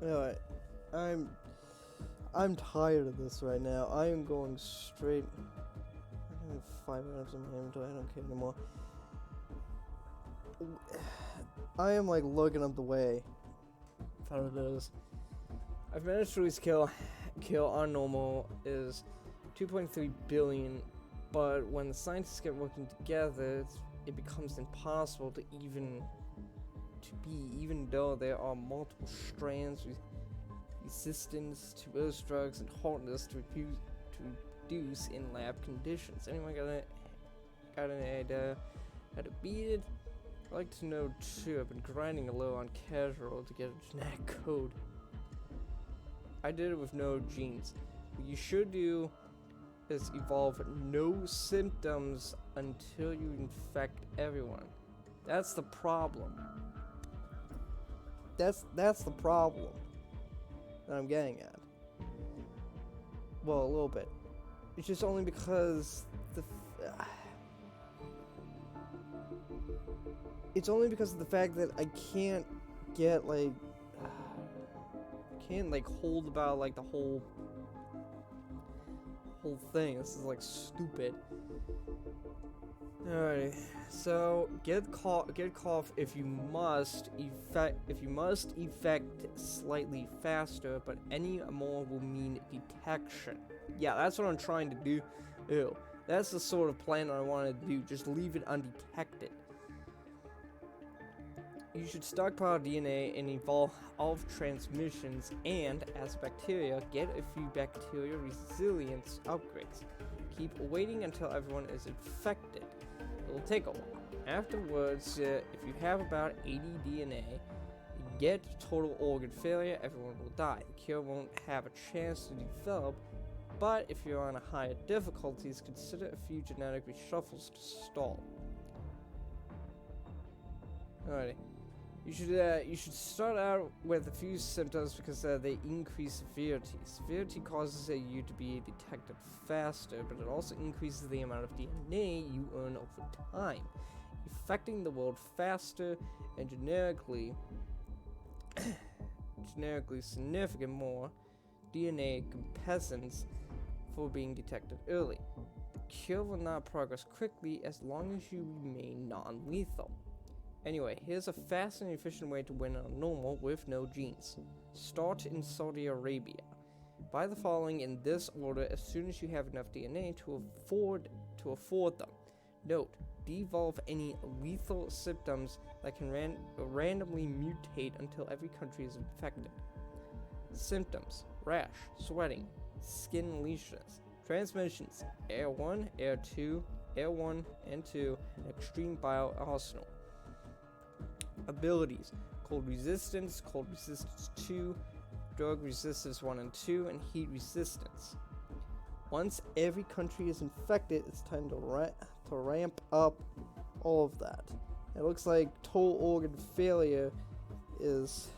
Alright, I'm I'm tired of this right now. I am going straight. I have 5 minutes in my inventory. I don't care anymore. I am like looking up the way. Found it is. I've managed to at least kill our normal is 2.3 billion, but when the scientists get working together, it becomes impossible to even though there are multiple strands with resistance to those drugs and hardness to reduce in lab conditions. Anyone got an idea how to beat it? I'd like to know too. I've been grinding a little on casual to get a genetic code. I did it with no genes. What you should do is evolve no symptoms until you infect everyone. That's the problem. That's the problem that I'm getting at. Well, a little bit. It's just only because it's only because of the fact that I can't get hold about like the whole thing. This is like stupid. Alright, so get cough if you must effect slightly faster, but any more will mean detection. Yeah, that's what I'm trying to do. Ew. That's the sort of plan I wanted to do. Just leave it undetected. You should stockpile DNA and evolve transmissions, and as bacteria, get a few bacteria resilience upgrades. Keep waiting until everyone is infected. It will take a while. Afterwards, if you have about 80 DNA, get total organ failure, everyone will die. The cure won't have a chance to develop, but if you're on a higher difficulties, consider a few genetic reshuffles to stall. Alrighty. You should start out with a few symptoms because they increase severity. Severity causes you to be detected faster, but it also increases the amount of DNA you earn over time, affecting the world faster and generically significant more DNA compensants for being detected early. The cure will not progress quickly as long as you remain non-lethal. Anyway, here's a fast and efficient way to win on normal with no genes. Start in Saudi Arabia. Buy the following in this order as soon as you have enough DNA to afford them. Note, devolve any lethal symptoms that can randomly mutate until every country is infected. Symptoms: rash, sweating, skin lesions. Transmissions: Air 1, Air 2, Air 1 and 2, and extreme bile arsenal. Abilities: cold resistance 2, drug resistance 1 and 2, and heat resistance. Once every country is infected, it's time to ramp up all of that. It looks like total organ failure is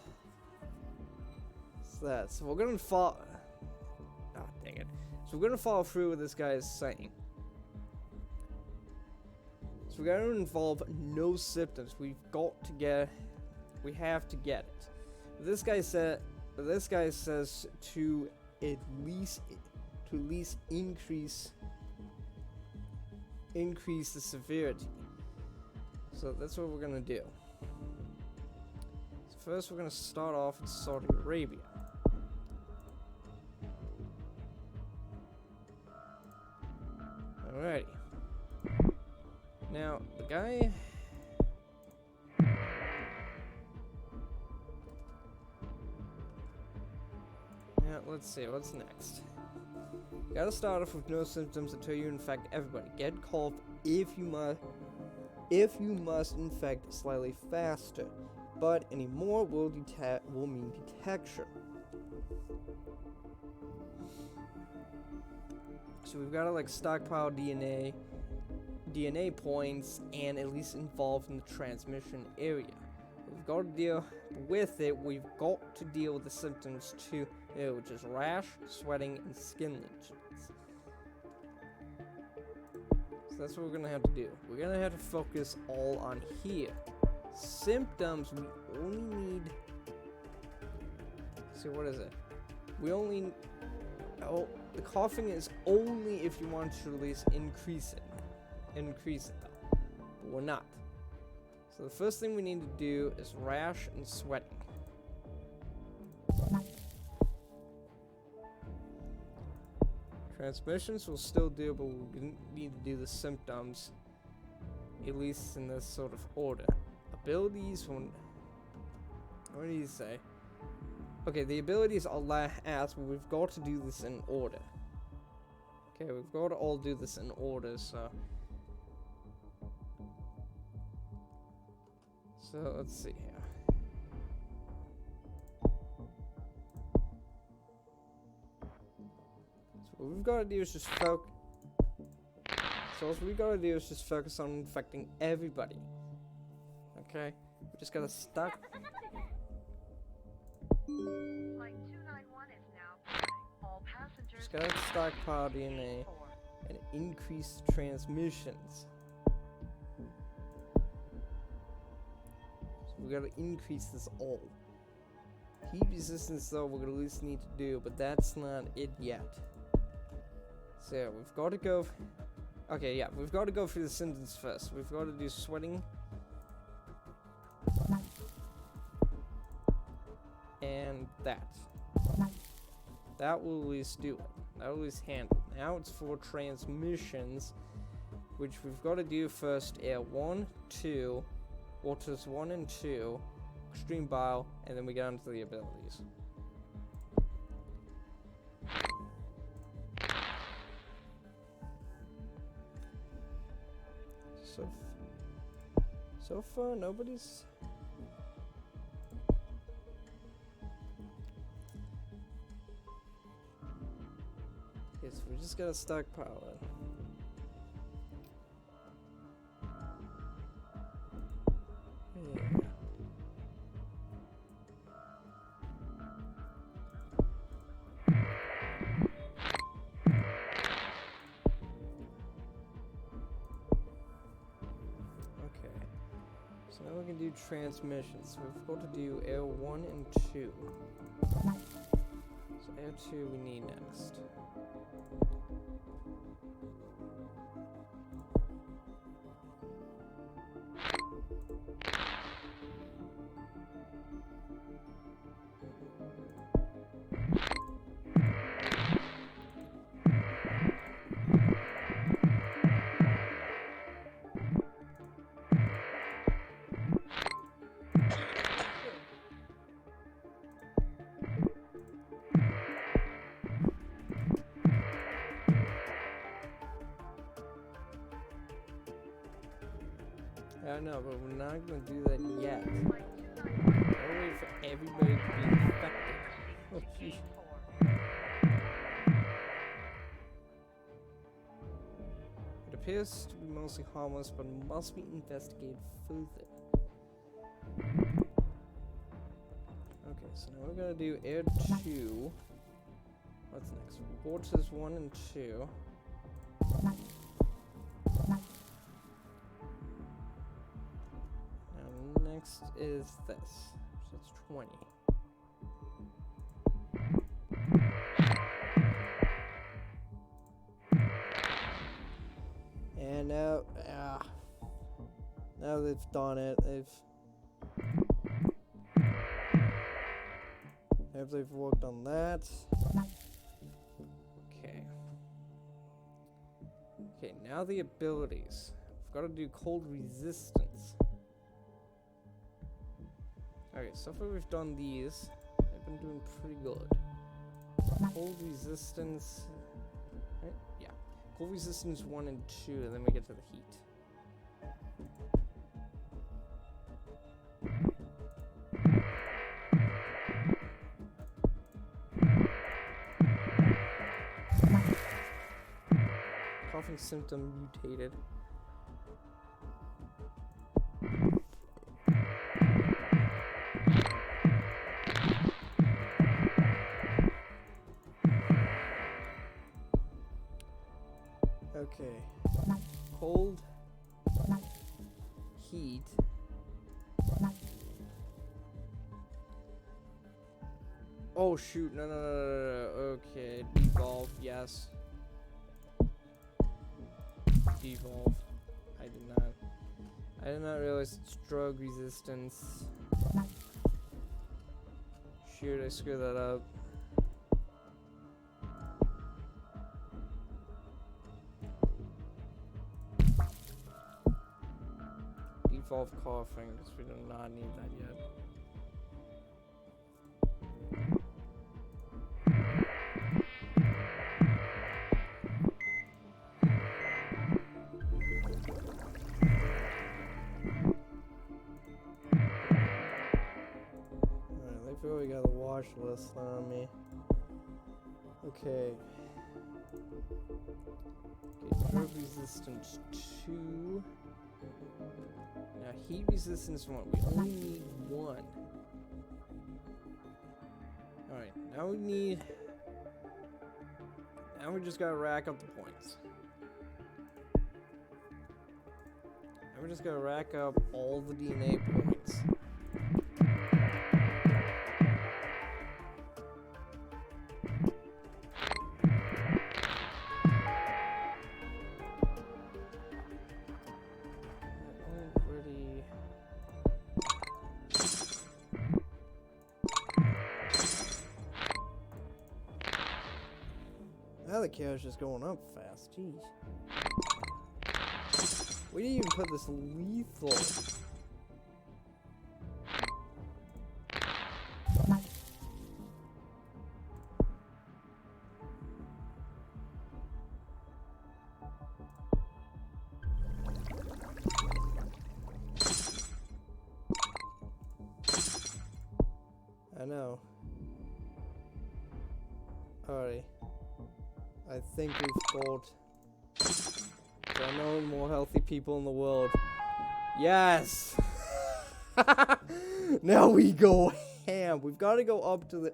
that. So we're gonna follow. Ah, dang it. So we're gonna follow through what this guy is saying. So we gotta involve no symptoms. We have to get it. This guy says to at least increase the severity. So that's what we're gonna do. So first we're gonna start off in Saudi Arabia. Alrighty. Now, the guy... Now, let's see, what's next? You gotta start off with no symptoms until you infect everybody. Get cough if you must infect slightly faster, but any more will mean detection. So we've gotta like stockpile DNA points and at least involved in the transmission area. We've got to deal with it. We've got to deal with the symptoms too, which is rash, sweating, and skin lesions. So that's what we're gonna have to do. We're gonna have to focus all on here. Symptoms, we only need see, what is it? We only... Oh, the coughing is only if you want to release increase it. Increase it, though. But we're not. So the first thing we need to do is rash and sweating. Transmissions will still do, but we need to do the symptoms, at least in this sort of order. Abilities, what do you say? Okay, the abilities are last, but we've got to do this in order. Okay, we've got to all do this in order, so... So, let's see here. So what we've got to do is just focus... So what we got to do is just focus on infecting everybody. Okay? We just got to start... Flight 291 is now all passengers. Just gotta stockpile DNA and increase transmissions. So we gotta increase this all. Heat resistance though we're gonna at least need to do, but that's not it yet. So we've got to go. Okay, yeah, we've got to go through the symptoms first. We've got to do sweating. And that. That will at least do it. That will at least handle it. Now it's for transmissions, which we've got to do first air 1, 2, waters 1 and 2, extreme bile, and then we get onto the abilities. So far, nobody's... Yes, we just gotta stockpile it. Yeah. Okay. So now we can do transmissions. We've got to do air 1 and 2. So air 2 we need next. I don't know, but we're not gonna do that yet. We'll wait for everybody to be infected. Oh, jeez. It appears to be mostly harmless, but must be investigated further. Okay, so now we're gonna do air 2. What's next? Waters 1 and 2. Next is this, so it's 20. And now they've done it. They've worked on that. Okay, now the abilities. We've got to do cold resistance. Okay, so far we've done these. I've been doing pretty good. Cold resistance. Right? Yeah. Cold resistance 1 and 2, and then we get to the heat. Coughing symptom mutated. Okay. Cold, heat, Oh shoot, no. Okay, devolve, yes. Devolve. I did not realize it's drug resistance. Shoot, I screwed that up. Devolve coughing, because we do not need that yet. Alright, they've already got a watch list on me. Okay. Okay, drug resistance 2. Now heat resistance 1. We only need 1. Alright, now we just gotta rack up the points. Now we just gotta rack up all the DNA points. Now the car's just going up fast, jeez. We didn't even put this lethal. I know. Alright. I think we've got. There are no more healthy people in the world. Yes! Now we go ham. We've got to go up to the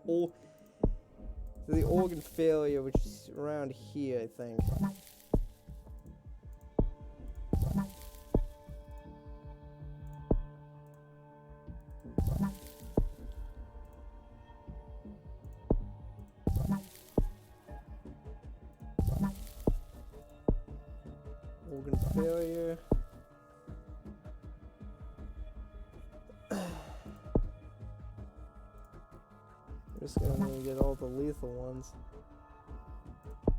organ failure, which is around here, I think. Organ failure. We're just gonna need to get all the lethal ones.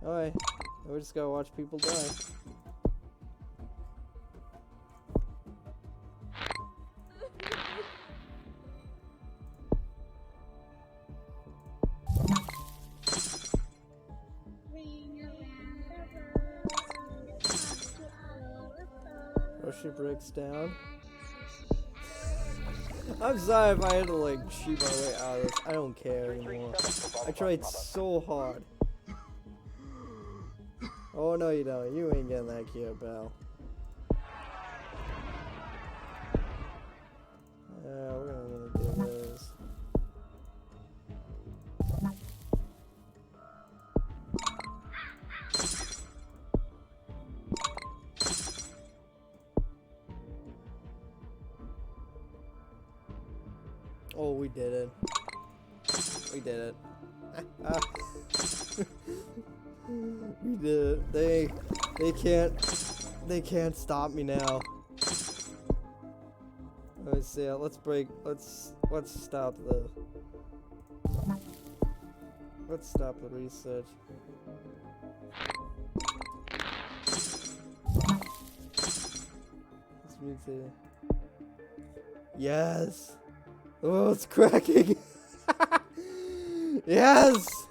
Alright, we just gotta watch people die. Russia breaks down. I'm sorry if I had to like cheat my way out of this. I don't care anymore. I tried so hard. Oh no you don't. You ain't getting that cure, pal. Yeah, we're gonna do this. Oh, we did it. We did it. We did it. They can't stop me now. Let's see. Let's stop the research. Let's mutate. Yes. Oh, it's cracking! Yes!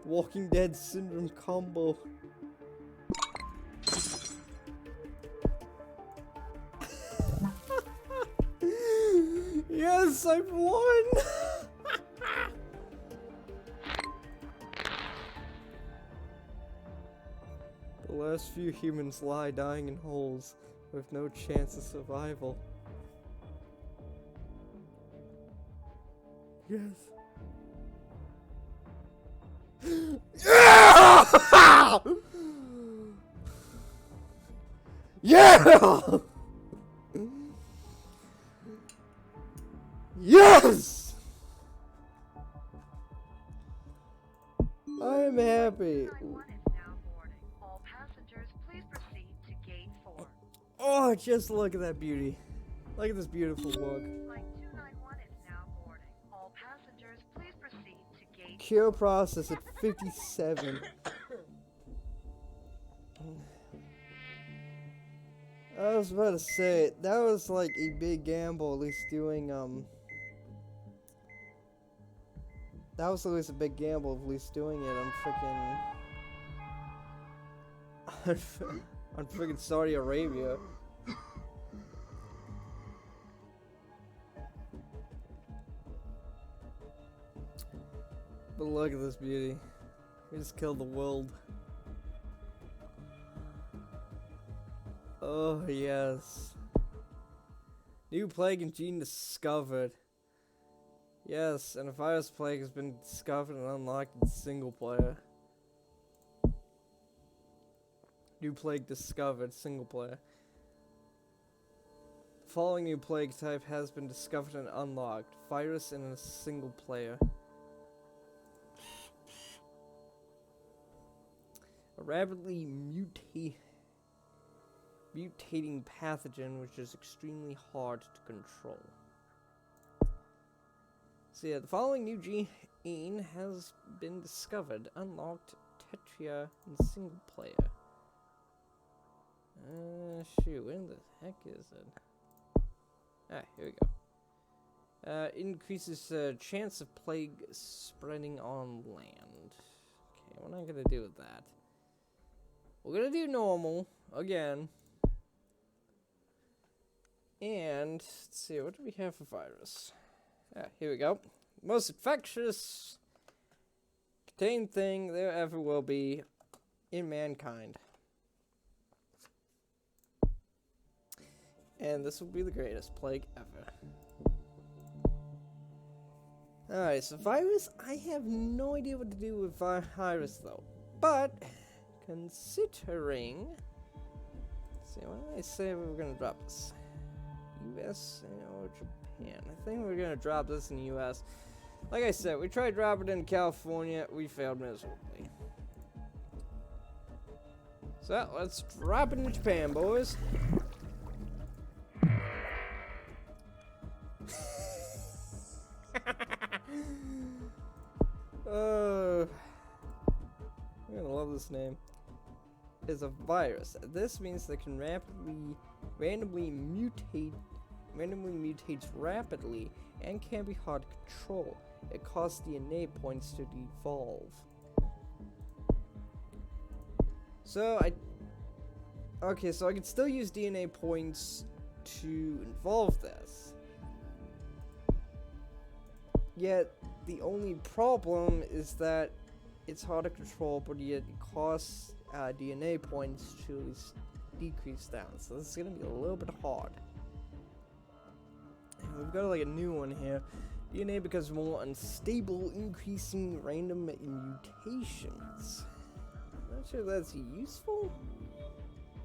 Walking Dead syndrome combo. Yes, I've won! The last few humans lie dying in holes with no chance of survival. Yes. Yeah! Yeah! Yes! I am happy. 291 is now boarding. All passengers, please proceed to gate 4. Oh, just look at that beauty. Look at this beautiful look. Flight 291 is now boarding. All passengers, please proceed to gate Cure process at 57. I was about to say, that was like a big gamble, at least doing, that was at least a big gamble, at least doing it on freaking, on freaking Saudi Arabia. But look at this beauty. We just killed the world. Oh, yes. New plague and gene discovered. Yes, and a virus plague has been discovered and unlocked in single player. New plague discovered, single player. The following new plague type has been discovered and unlocked. Virus in a single player. A rapidly mutating pathogen which is extremely hard to control. So yeah, the following new gene has been discovered, unlocked, Tetria in single player. Shoot, where the heck is it? Ah, here we go. Increases chance of plague spreading on land. Okay, we're not gonna do that. We're gonna do normal again. And let's see, what do we have for virus? Ah, here we go. Most infectious contained thing there ever will be in mankind. And this will be the greatest plague ever. Alright, so virus, I have no idea what to do with virus though. But, considering... Let's see, what did I say we were gonna drop this? US or Japan. I think we're gonna drop this in the US. Like I said, we tried dropping it in California, we failed miserably. So let's drop it in Japan, boys. I'm gonna love this name. Is a virus. This means that can randomly mutates rapidly and can be hard to control. It costs DNA points to devolve. So I can still use DNA points to involve this. Yet the only problem is that it's hard to control, but yet it costs DNA points to at least decrease down. So this is gonna be a little bit hard. And we've got like a new one here. DNA becomes more unstable, increasing random mutations. I'm not sure that's useful.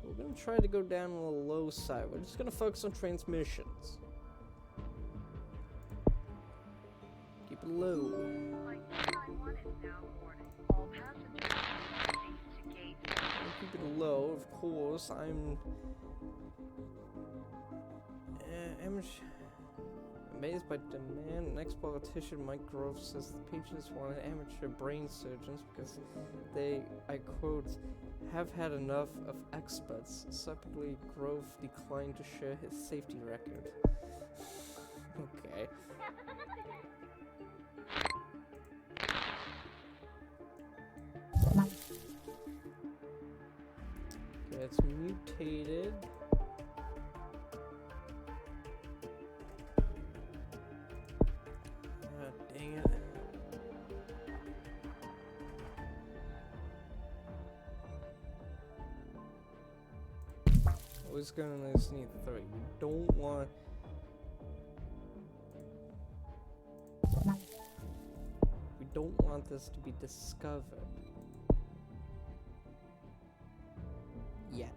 We're gonna try to go down on the low side. We're just gonna focus on transmissions. Keep it low. Flight 291 is now boarding. All passengers proceed to gate 4. Keep it low, of course. I'm amazed by demand. Next politician, Mike Grove, says the patients wanted amateur brain surgeons because they, I quote, have had enough of experts. Separately, Grove declined to share his safety record. Okay. Okay, it's mutated. Dang it. We're gonna just need 3. We don't want... We don't want this to be discovered. Yet.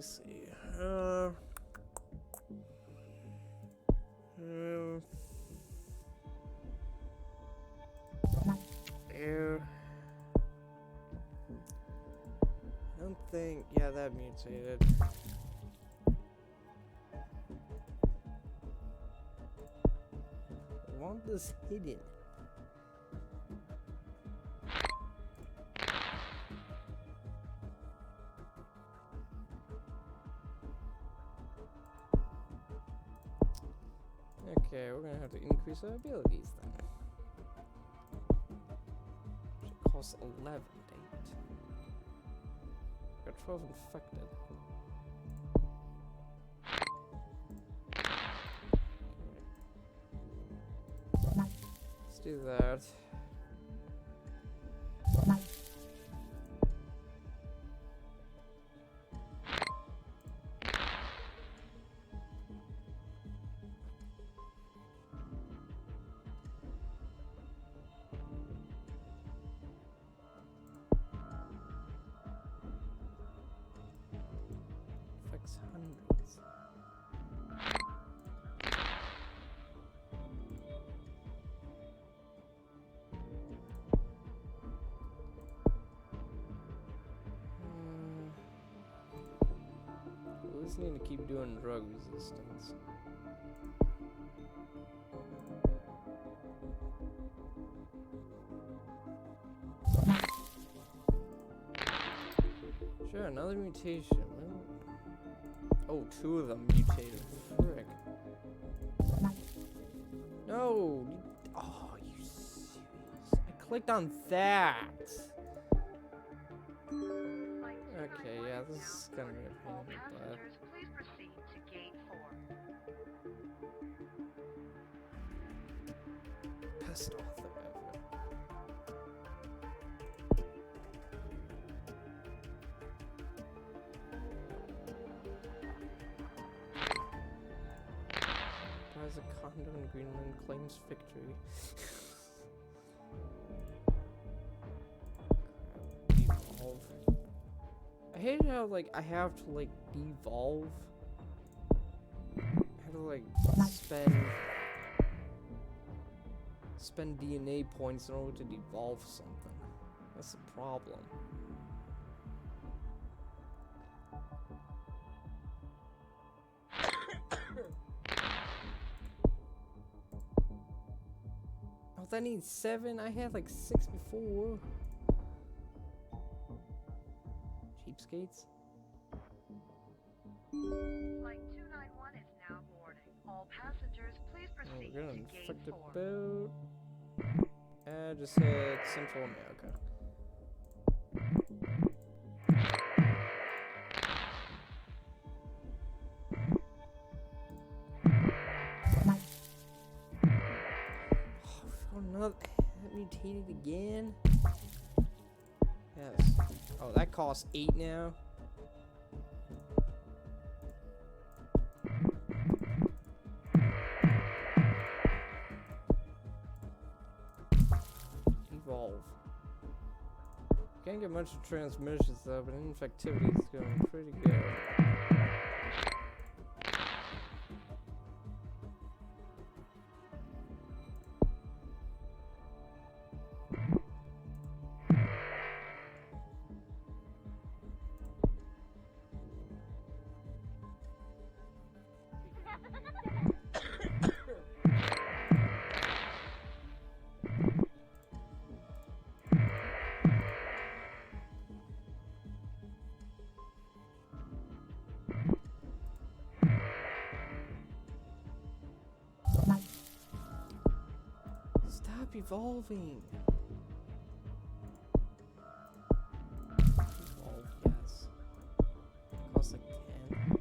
see. Ew. I don't think. Yeah, that mutated. I want this hidden. Okay, we're gonna have to increase our abilities then. Should cost 11, dang it. Got 12 infected. Let's do that. Affects hundreds. We just need to keep doing drug resistance. Sure, another mutation. Oh, 2 of them mutated. Frick. No! Oh, you serious? I clicked on that! Okay, yeah, this is gonna be a pain All in the butt. passengers, please proceed to gate 4. Pissed off the effort. Buys a condo in Greenland, claims victory. Devolve. I hate how, like, I have to, like, devolve. I have to, like, spend DNA points in order to devolve something. That's the problem. Oh, that needs 7? I had like 6 before. Cheapskates. Flight 291 is now boarding. All passengers, please Oh, proceed we're gonna to gate infect a 4. boat. Just hit Central America. Oh, another. That mutated again? Yes. Oh, that costs 8 now. Evolve. Can't get much of transmissions though, but infectivity is going pretty good. Stop evolving. Evolve, yes. Costs like 10.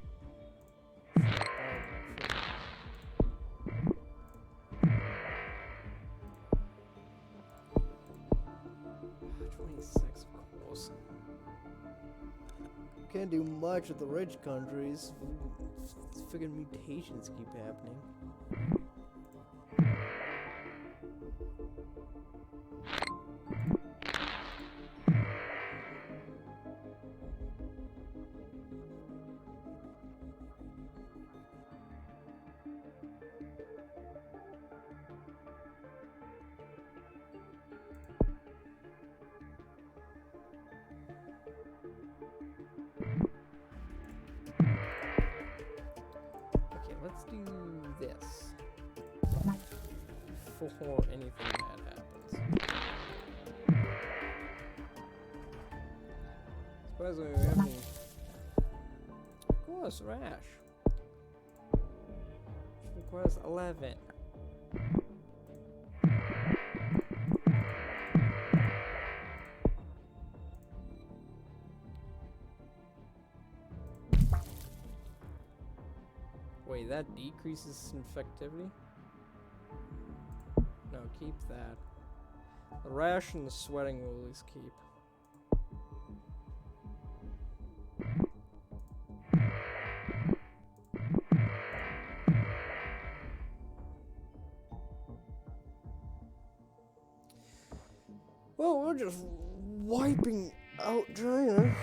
26, of course. Can't do much with the rich countries. Friggin' mutations keep happening. before anything bad happens. Surprisingly, we haven't. Of course, rash. Which requires 11. Wait, that decreases infectivity? No, keep that. The rash and the sweating will at least keep. Well, we're just wiping out China.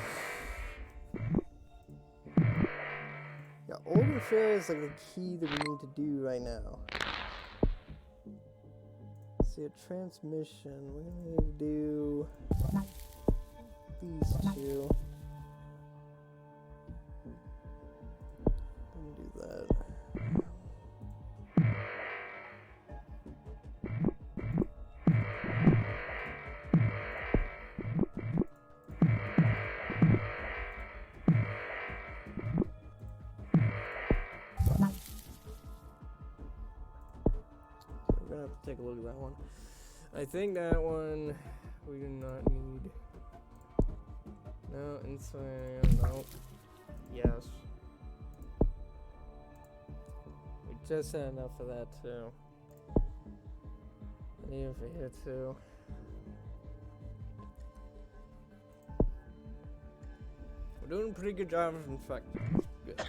Yeah, organ failure is like the key that we need to do right now. See, a transmission, we're gonna need to do these two. Let me do that. We're gonna have to take a look at that one. I think that one we do not need. No, insulin, no. Yes. We just had enough of that too. I need it for here too. We're doing a pretty good job of infecting. Good.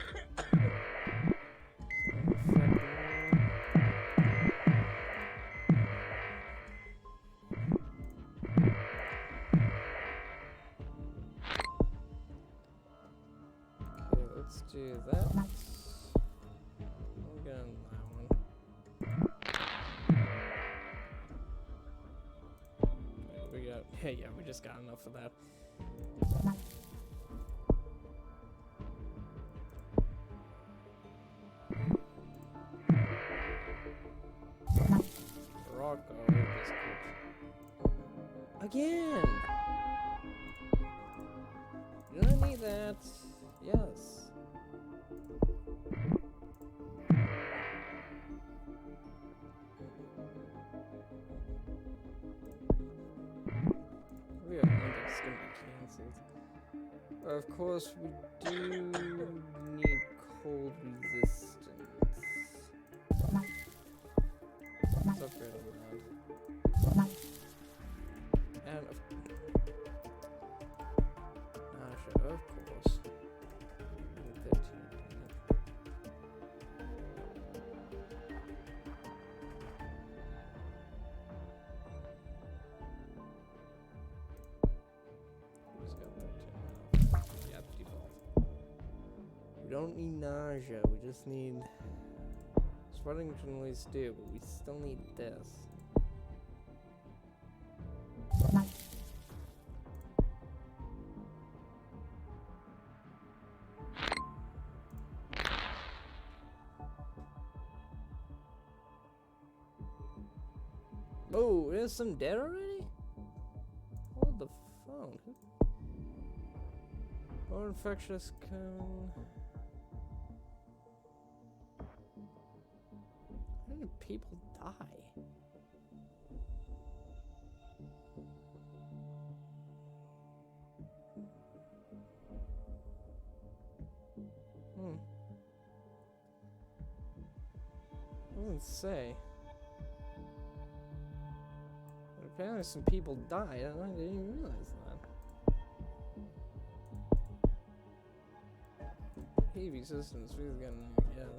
Let's do that. We'll get on that one. We got, yeah, we just got enough of that. Rocco just again. Do I need that? Yes. We have Olympics gonna be cancelled. Of course, we do need cold resistance. Let's upgrade on that. And of course. 15. Who's got 13? Yep, default. We don't need nausea, we just need sweating we can always do, but we still need this. Oh, there's some dead already? Hold the phone. More infectious cone. How many people die? Doesn't say. But apparently some people died. I didn't even realize that. Heavy systems, we've gotten again.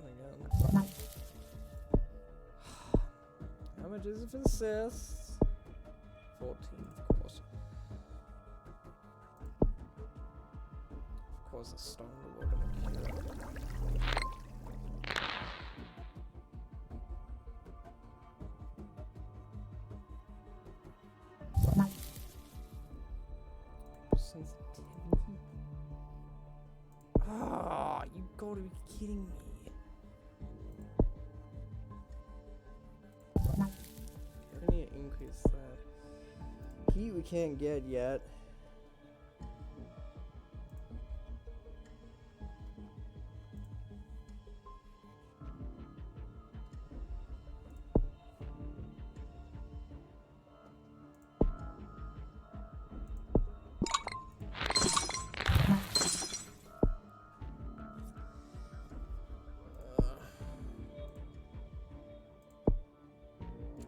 How much is it for assists? 14, of course. Of course, a stone will work on the cure. Sensitivity. Ah, you gotta be kidding me. we can't get yet.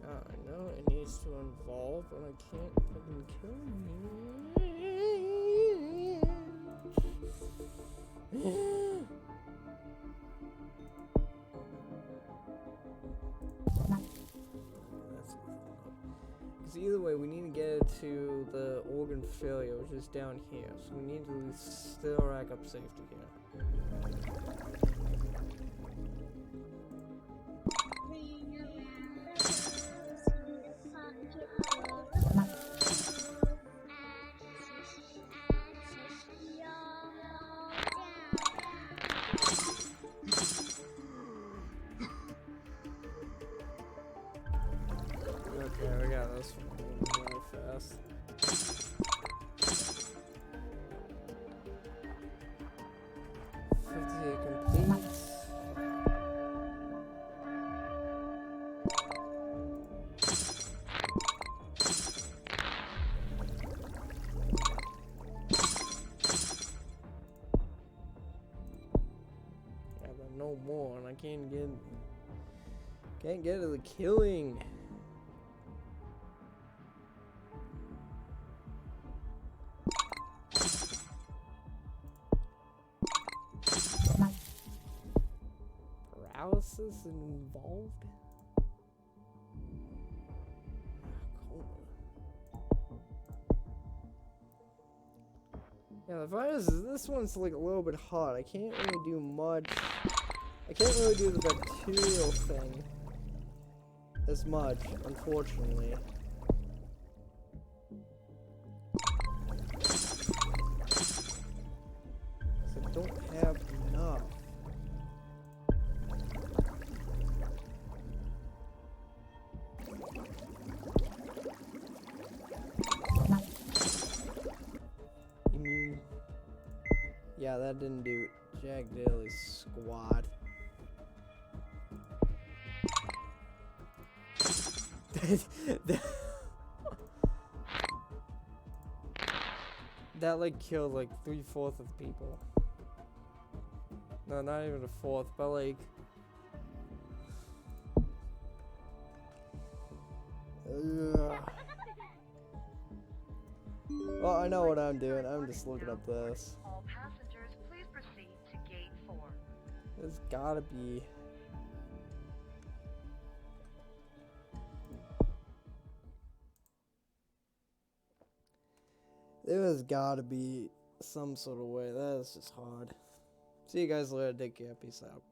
I know it needs to involve, but I can't fucking kill me. Because either way, we need to get it to the organ failure, which is down here. So we need to still rack up safety here. Okay, we got this one really fast. Complete. Yeah, but no more, and I can't get to the killing. Paralysis involved? Yeah, the virus is, this one's like a little bit hot. I can't really do much. I can't really do the bacterial thing as much, unfortunately. I don't have enough. Immune. Yeah, that didn't do jack diddly squat. That like killed like 3/4 of the people. No, not even a fourth, but like. Ugh. Well, I know what I'm doing. I'm just looking up this. All passengers, please proceed to gate 4. There's gotta be. There's gotta be some sort of way. That is just hard. See you guys later. Take care. Peace out.